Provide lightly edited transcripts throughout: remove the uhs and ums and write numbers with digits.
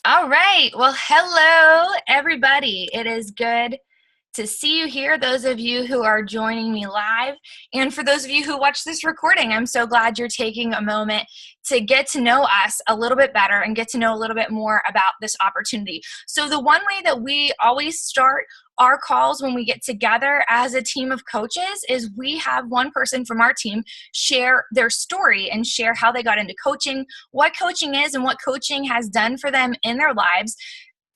All right. Well, hello, everybody. It is good to see you here, those of you who are joining me live. And for those of you who watch this recording, I'm so glad you're taking a moment to get to know us a little bit better and get to know a little bit more about this opportunity. So the one way that we always start our calls when we get together as a team of coaches is we have one person from our team share their story and share how they got into coaching, what coaching is, and what coaching has done for them in their lives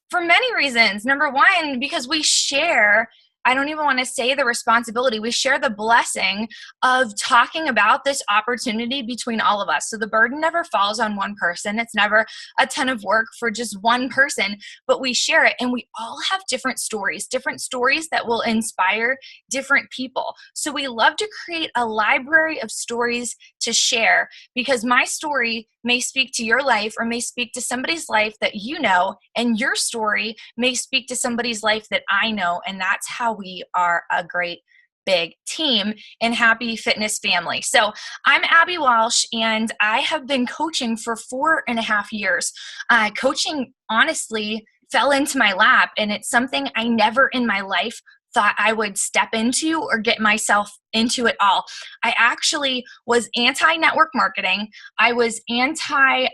for many reasons. Number one, because we share, I don't even want to say the responsibility, we share the blessing of talking about this opportunity between all of us. So the burden never falls on one person. It's never a ton of work for just one person, but we share it, and we all have different stories that will inspire different people. So we love to create a library of stories to share, because my story may speak to your life or may speak to somebody's life that you know, and your story may speak to somebody's life that I know, and that's how we are a great big team in Happy Fitness Family. So I'm Abbey Walsh, and I have been coaching for 4.5 years. Coaching honestly fell into my lap, and it's something I never in my life thought I would step into or get myself into at all. I actually was anti-network marketing. I was anti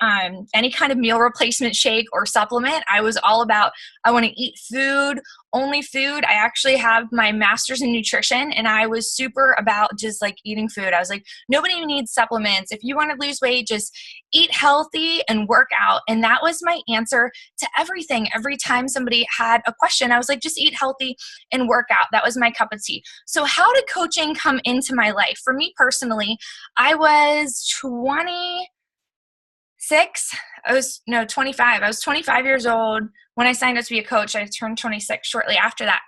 any kind of meal replacement shake or supplement. I was all about, I want to eat food, only food. I actually have my master's in nutrition, and I was super about just like eating food. I was like, nobody needs supplements. If you want to lose weight, just eat healthy and work out. And that was my answer to everything. Every time somebody had a question, I was like, just eat healthy and work out. That was my cup of tea. So how did coaching come into my life? For me personally, I was 25. I was 25 years old when I signed up to be a coach. I turned 26 shortly after that.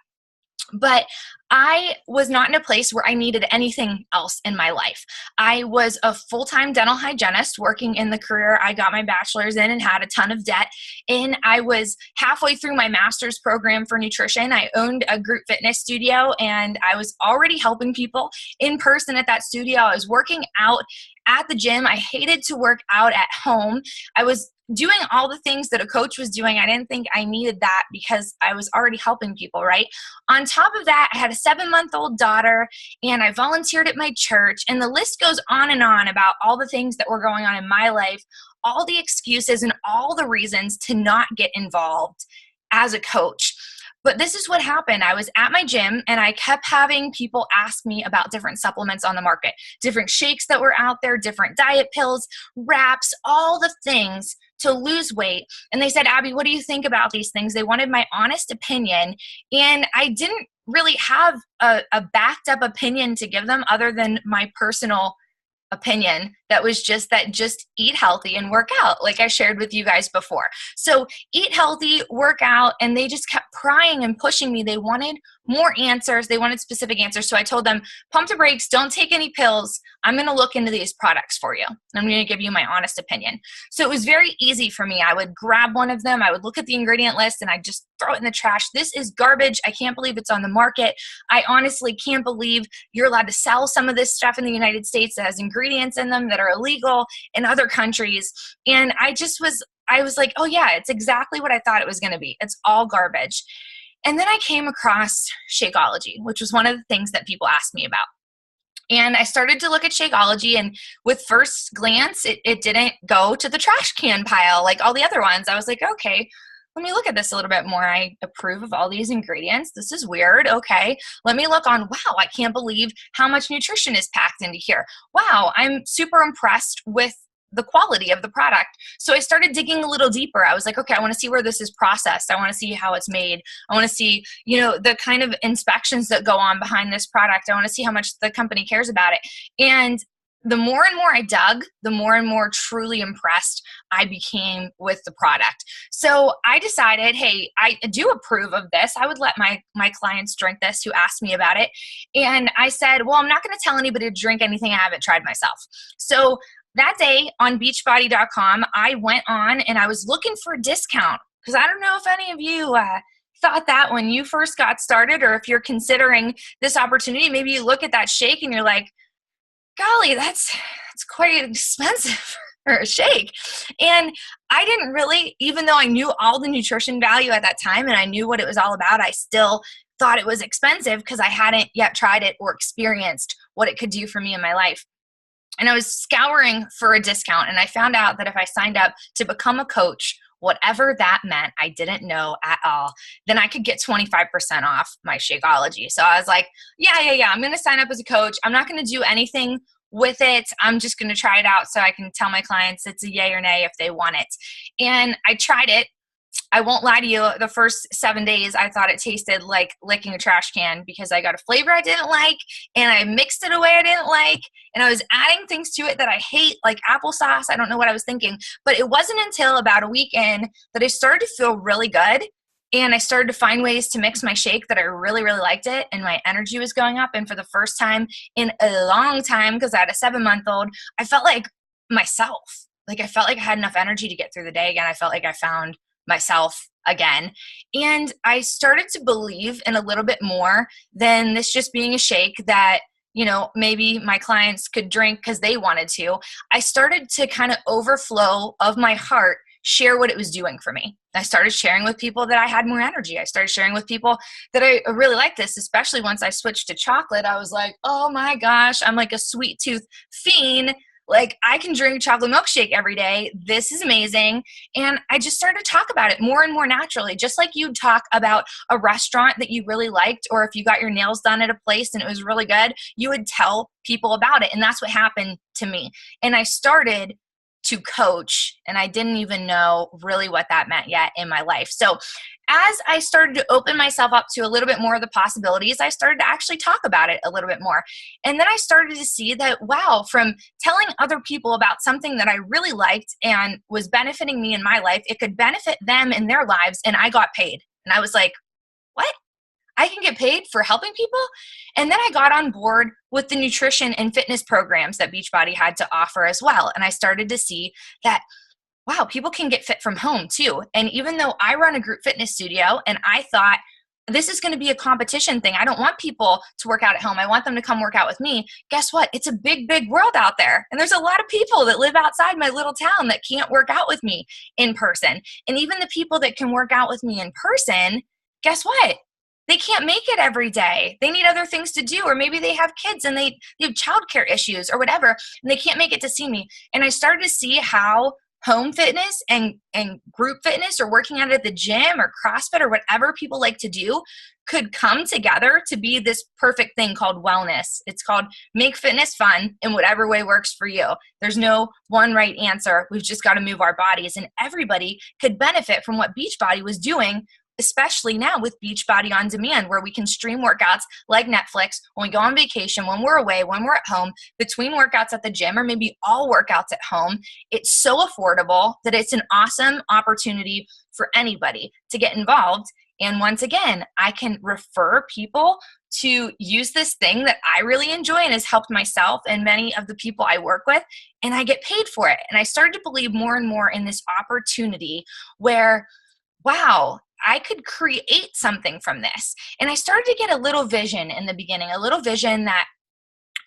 But I was not in a place where I needed anything else in my life. I was a full-time dental hygienist working in the career I got my bachelor's in and had a ton of debt. And I was halfway through my master's program for nutrition. I owned a group fitness studio, and I was already helping people in person at that studio. I was working out at the gym. I hated to work out at home. I was doing all the things that a coach was doing. I didn't think I needed that because I was already helping people, right? On top of that, I had a 7-month-old daughter, and I volunteered at my church, and the list goes on and on about all the things that were going on in my life, all the excuses and all the reasons to not get involved as a coach. But this is what happened. I was at my gym, and I kept having people ask me about different supplements on the market, different shakes that were out there, different diet pills, wraps, all the things to lose weight. And they said, Abby, what do you think about these things? They wanted my honest opinion. And I didn't really have a backed up opinion to give them other than my personal opinion that was just eat healthy and work out, like I shared with you guys before. So eat healthy, work out, and they just kept prying and pushing me. They wanted more answers. They wanted specific answers. So I told them, pump the brakes, don't take any pills. I'm going to look into these products for you. I'm going to give you my honest opinion. So it was very easy for me. I would grab one of them. I would look at the ingredient list, and I'd just throw it in the trash. This is garbage. I can't believe it's on the market. I honestly can't believe you're allowed to sell some of this stuff in the United States that has ingredients in them that are illegal in other countries. And I was like, oh yeah, it's exactly what I thought it was going to be. It's all garbage. And then I came across Shakeology, which was one of the things that people asked me about. And I started to look at Shakeology, and with first glance, it didn't go to the trash can pile like all the other ones. I was like, okay, let me look at this a little bit more. I approve of all these ingredients. This is weird. Okay, let me look on, wow, I can't believe how much nutrition is packed into here. Wow, I'm super impressed with the quality of the product. So I started digging a little deeper. I was like, okay, I want to see where this is processed. I want to see how it's made. I want to see, the kind of inspections that go on behind this product. I want to see how much the company cares about it. And the more and more I dug, the more and more truly impressed I became with the product. So I decided, hey, I do approve of this. I would let my clients drink this who asked me about it. And I said, well, I'm not going to tell anybody to drink anything I haven't tried myself. So that day on beachbody.com, I went on and I was looking for a discount, because I don't know if any of you thought that when you first got started, or if you're considering this opportunity. Maybe you look at that shake and you're like, golly, that's quite expensive, or a shake. And I didn't really, even though I knew all the nutrition value at that time and I knew what it was all about, I still thought it was expensive because I hadn't yet tried it or experienced what it could do for me in my life. And I was scouring for a discount, and I found out that if I signed up to become a coach, whatever that meant, I didn't know at all, then I could get 25% off my Shakeology. So I was like, yeah, I'm going to sign up as a coach. I'm not going to do anything with it. I'm just going to try it out so I can tell my clients it's a yay or nay if they want it. And I tried it. I won't lie to you, the first 7 days, I thought it tasted like licking a trash can because I got a flavor I didn't like and I mixed it a way I didn't like and I was adding things to it that I hate, like applesauce. I don't know what I was thinking. But it wasn't until about a week in that I started to feel really good and I started to find ways to mix my shake that I really, really liked it and my energy was going up. And for the first time in a long time, because I had a 7-month-old, I felt like myself. Like I felt like I had enough energy to get through the day again. I felt like I found myself again. And I started to believe in a little bit more than this just being a shake that, you know, maybe my clients could drink because they wanted to. I started to kind of overflow of my heart, share what it was doing for me. I started sharing with people that I had more energy. I started sharing with people that I really liked this, especially once I switched to chocolate. I was like, oh my gosh, I'm like a sweet tooth fiend. Like I can drink chocolate milkshake every day. This is amazing. And I just started to talk about it more and more naturally, just like you'd talk about a restaurant that you really liked, or if you got your nails done at a place and it was really good, you would tell people about it. And that's what happened to me. And I started to coach, and I didn't even know really what that meant yet in my life. So as I started to open myself up to a little bit more of the possibilities, I started to actually talk about it a little bit more. And then I started to see that, wow, from telling other people about something that I really liked and was benefiting me in my life, it could benefit them in their lives, and I got paid. And I was like, what? I can get paid for helping people? And then I got on board with the nutrition and fitness programs that Beachbody had to offer as well. And I started to see that, wow, people can get fit from home too. And even though I run a group fitness studio and I thought this is going to be a competition thing, I don't want people to work out at home. I want them to come work out with me. Guess what? It's a big, big world out there. And there's a lot of people that live outside my little town that can't work out with me in person. And even the people that can work out with me in person, guess what? They can't make it every day. They need other things to do, or maybe they have kids and they have childcare issues or whatever, and they can't make it to see me. And I started to see how home fitness and group fitness, or working out at the gym or CrossFit or whatever people like to do, could come together to be this perfect thing called wellness. It's called make fitness fun in whatever way works for you. There's no one right answer. We've just got to move our bodies, and everybody could benefit from what Beachbody was doing, especially now with Beachbody On Demand, where we can stream workouts like Netflix when we go on vacation, when we're away, when we're at home, between workouts at the gym, or maybe all workouts at home. It's so affordable that it's an awesome opportunity for anybody to get involved. And once again, I can refer people to use this thing that I really enjoy and has helped myself and many of the people I work with, and I get paid for it. And I started to believe more and more in this opportunity where, wow, I could create something from this. And I started to get a little vision in the beginning, a little vision that,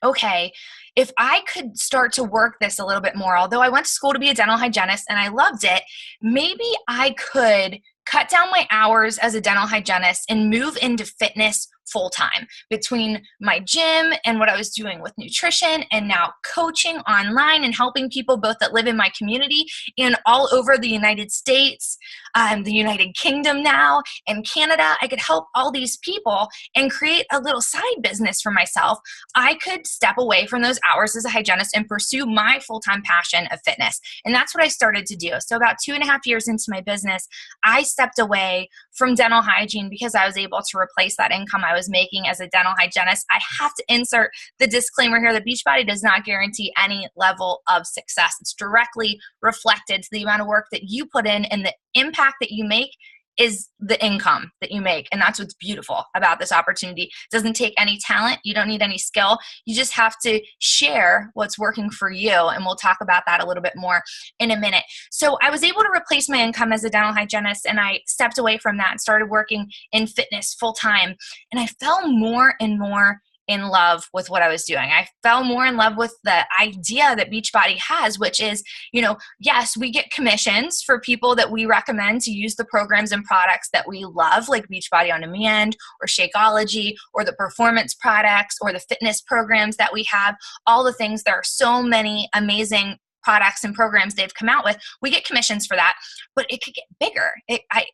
okay, if I could start to work this a little bit more, although I went to school to be a dental hygienist and I loved it, maybe I could cut down my hours as a dental hygienist and move into fitness full-time between my gym and what I was doing with nutrition, and now coaching online and helping people both that live in my community and all over the United States, the United Kingdom now, and Canada. I could help all these people and create a little side business for myself. I could step away from those hours as a hygienist and pursue my full-time passion of fitness. And that's what I started to do. So about 2.5 years into my business, I stepped away from dental hygiene because I was able to replace that income I was making as a dental hygienist. I have to insert the disclaimer here that Beachbody does not guarantee any level of success. It's directly reflected to the amount of work that you put in, and the impact that you make is the income that you make. And that's what's beautiful about this opportunity. It doesn't take any talent. You don't need any skill. You just have to share what's working for you. And we'll talk about that a little bit more in a minute. So I was able to replace my income as a dental hygienist, and I stepped away from that and started working in fitness full time. And I fell more and more in love with what I was doing. I fell more in love with the idea that Beachbody has, which is, yes, we get commissions for people that we recommend to use the programs and products that we love, like Beachbody On Demand or Shakeology or the performance products or the fitness programs that we have, all the things. There are so many amazing products and programs they've come out with. We get commissions for that, but it could get bigger.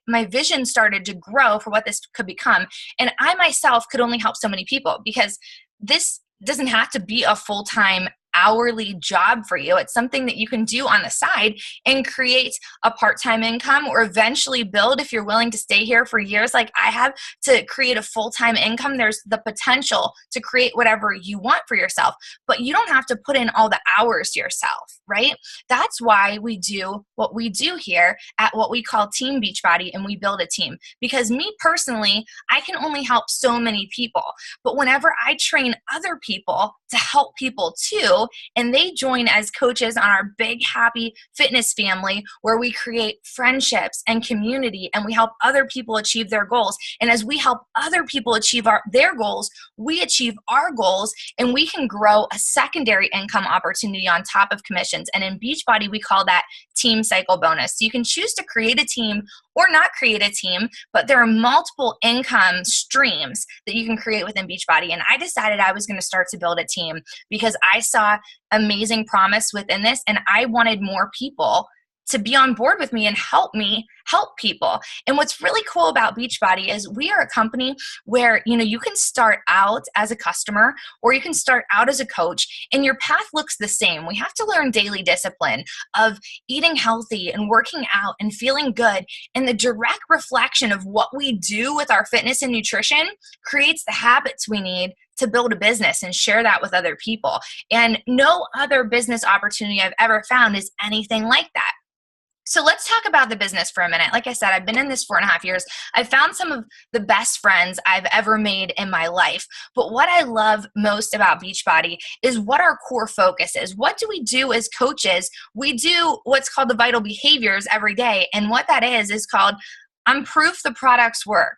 My vision started to grow for what this could become. And I myself could only help so many people, because this doesn't have to be a full-time hourly job for you. It's something that you can do on the side and create a part-time income, or eventually build, if you're willing to stay here for years like I have, to create a full-time income. There's the potential to create whatever you want for yourself, but you don't have to put in all the hours yourself, right? That's why we do what we do here at what we call Team Beachbody, and we build a team. Because me personally, I can only help so many people, but whenever I train other people to help people too, and they join as coaches on our big happy fitness family, where we create friendships and community, and we help other people achieve their goals. And as we help other people achieve their goals, we achieve our goals, and we can grow a secondary income opportunity on top of commissions. And in Beachbody, we call that team cycle bonus. So you can choose to create a team or not create a team, but there are multiple income streams that you can create within Beachbody. And I decided I was going to start to build a team because I saw amazing promise within this, and I wanted more people to be on board with me and help me help people. And what's really cool about Beachbody is we are a company where, you can start out as a customer, or you can start out as a coach, and your path looks the same. We have to learn daily discipline of eating healthy and working out and feeling good. And the direct reflection of what we do with our fitness and nutrition creates the habits we need to build a business and share that with other people. And no other business opportunity I've ever found is anything like that. So let's talk about the business for a minute. Like I said, I've been in this 4.5 years. I've found some of the best friends I've ever made in my life. But what I love most about Beachbody is what our core focus is. What do we do as coaches? We do what's called the vital behaviors every day. And what that is called, I'm proof the products work.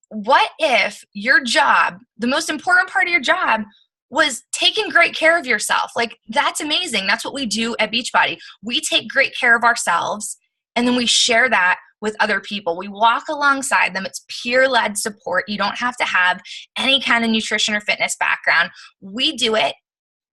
What if your job, the most important part of your job, was taking great care of yourself? Like, that's amazing. That's what we do at Beachbody. We take great care of ourselves, and then we share that with other people. We walk alongside them. It's peer-led support. You don't have to have any kind of nutrition or fitness background. We do it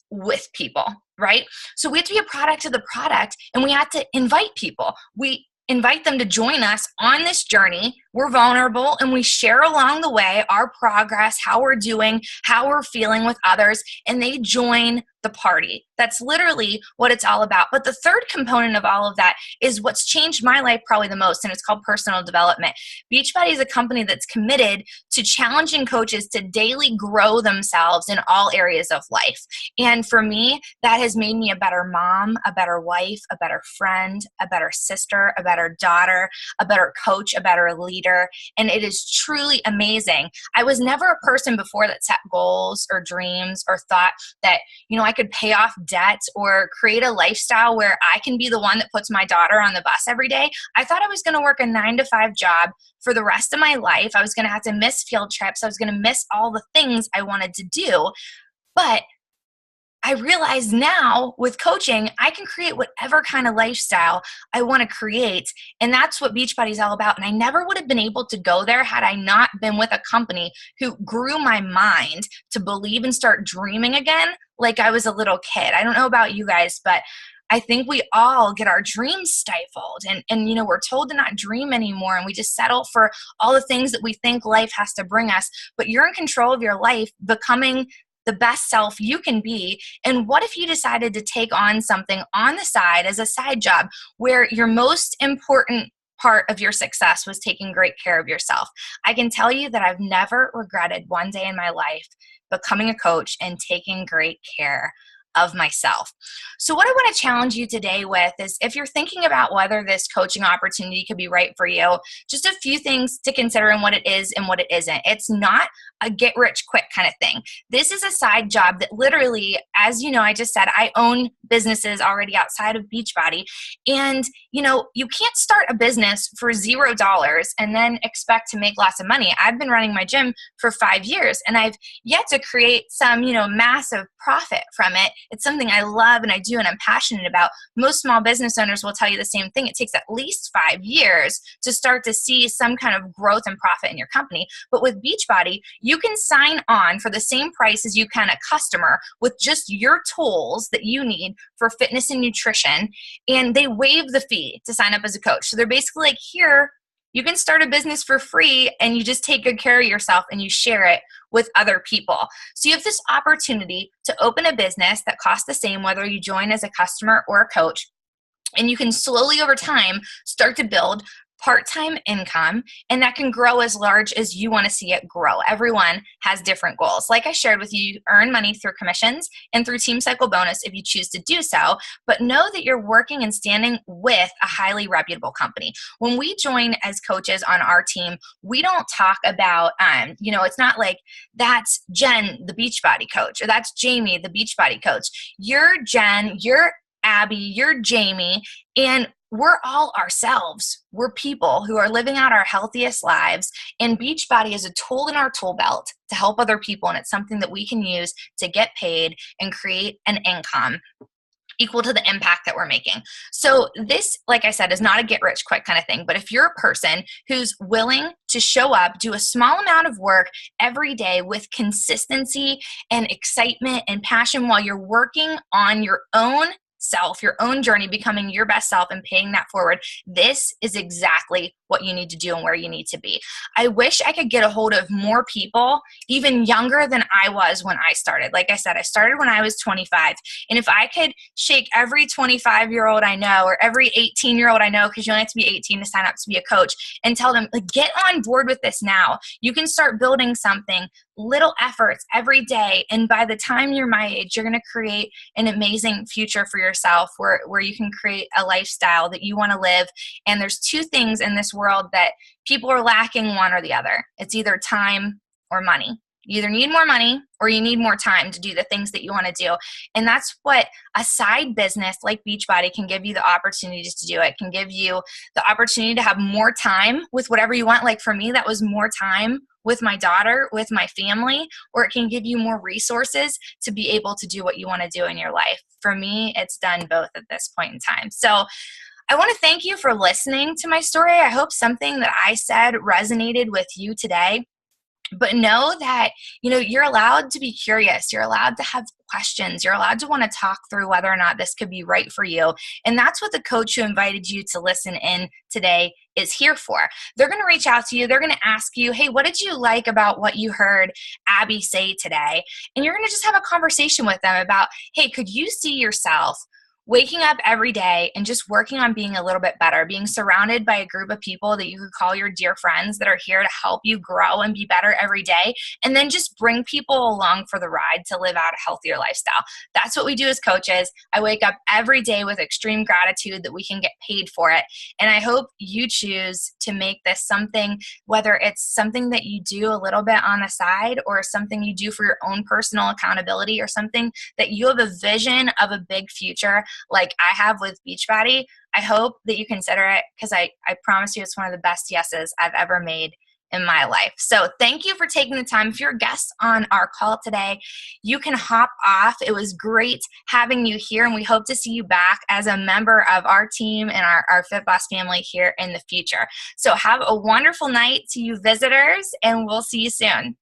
with people, right? So we have to be a product of the product, and we have to invite people. We invite them to join us on this journey. We're vulnerable, and we share along the way our progress, how we're doing, how we're feeling with others, and they join the party. That's literally what it's all about. But the third component of all of that is what's changed my life probably the most, and it's called personal development. Beachbody is a company that's committed to challenging coaches to daily grow themselves in all areas of life. And for me, that has made me a better mom, a better wife, a better friend, a better sister, a better daughter, a better coach, a better leader. And it is truly amazing. I was never a person before that set goals or dreams or thought that, I could pay off debt or create a lifestyle where I can be the one that puts my daughter on the bus every day. I thought I was going to work a 9-to-5 job for the rest of my life. I was going to have to miss field trips. I was going to miss all the things I wanted to do. But I realize now with coaching, I can create whatever kind of lifestyle I want to create. And that's what Beachbody is all about. And I never would have been able to go there had I not been with a company who grew my mind to believe and start dreaming again like I was a little kid. I don't know about you guys, but I think we all get our dreams stifled, and we're told to not dream anymore, and we just settle for all the things that we think life has to bring us. But you're in control of your life, becoming the best self you can be. And what if you decided to take on something on the side as a side job where your most important part of your success was taking great care of yourself? I can tell you that I've never regretted one day in my life becoming a coach and taking great care of myself. So what I want to challenge you today with is, if you're thinking about whether this coaching opportunity could be right for you, just a few things to consider and what it is and what it isn't. It's not a get rich quick kind of thing. This is a side job that literally, as you know, I just said, I own businesses already outside of Beachbody. And, you can't start a business for $0 and then expect to make lots of money. I've been running my gym for 5 years and I've yet to create some, massive profit from it. It's something I love and I do and I'm passionate about. Most small business owners will tell you the same thing. It takes at least 5 years to start to see some kind of growth and profit in your company. But with Beachbody, you can sign on for the same price as you can a customer with just your tools that you need for fitness and nutrition, and they waive the fee to sign up as a coach. So they're basically like, here, you can start a business for free and you just take good care of yourself and you share it with other people. So you have this opportunity to open a business that costs the same whether you join as a customer or a coach, and you can slowly over time start to build part-time income, and that can grow as large as you want to see it grow. Everyone has different goals. Like I shared with you, earn money through commissions and through Team Cycle Bonus if you choose to do so, but know that you're working and standing with a highly reputable company. When we join as coaches on our team, we don't talk about, it's not like that's Jen, the Beachbody coach, or that's Jamie, the Beachbody coach. You're Jen, you're Abby, you're Jamie, and we're all ourselves. We're people who are living out our healthiest lives, and Beachbody is a tool in our tool belt to help other people, and it's something that we can use to get paid and create an income equal to the impact that we're making. So this, like I said, is not a get rich quick kind of thing, but if you're a person who's willing to show up, do a small amount of work every day with consistency and excitement and passion while you're working on your own self, your own journey, becoming your best self and paying that forward, this is exactly what you need to do and where you need to be. I wish I could get a hold of more people, even younger than I was when I started. Like I said, I started when I was 25. And if I could shake every 25-year-old I know or every 18-year-old I know, because you only have to be 18 to sign up to be a coach, and tell them, like, get on board with this now. You can start building something, little efforts every day. And by the time you're my age, you're going to create an amazing future for yourself where you can create a lifestyle that you want to live. And there's two things in this world that people are lacking, one or the other. It's either time or money. You either need more money or you need more time to do the things that you want to do. And that's what a side business like Beachbody can give you the opportunities to do. It can give you the opportunity to have more time with whatever you want. Like for me, that was more time with my daughter, with my family, or it can give you more resources to be able to do what you want to do in your life. For me, it's done both at this point in time. So I want to thank you for listening to my story. I hope something that I said resonated with you today. But know that, you're allowed to be curious. You're allowed to have questions. You're allowed to want to talk through whether or not this could be right for you. And that's what the coach who invited you to listen in today is here for. They're going to reach out to you. They're going to ask you, hey, what did you like about what you heard Abby say today? And you're going to just have a conversation with them about, hey, could you see yourself waking up every day and just working on being a little bit better, being surrounded by a group of people that you could call your dear friends that are here to help you grow and be better every day, and then just bring people along for the ride to live out a healthier lifestyle. That's what we do as coaches. I wake up every day with extreme gratitude that we can get paid for it. And I hope you choose to make this something, whether it's something that you do a little bit on the side or something you do for your own personal accountability or something that you have a vision of a big future like I have with Beachbody. I hope that you consider it, because I promise you it's one of the best yeses I've ever made in my life. So thank you for taking the time. If you're a guest on our call today, you can hop off. It was great having you here, and we hope to see you back as a member of our team and our FitBOSS family here in the future. So have a wonderful night to you visitors, and we'll see you soon.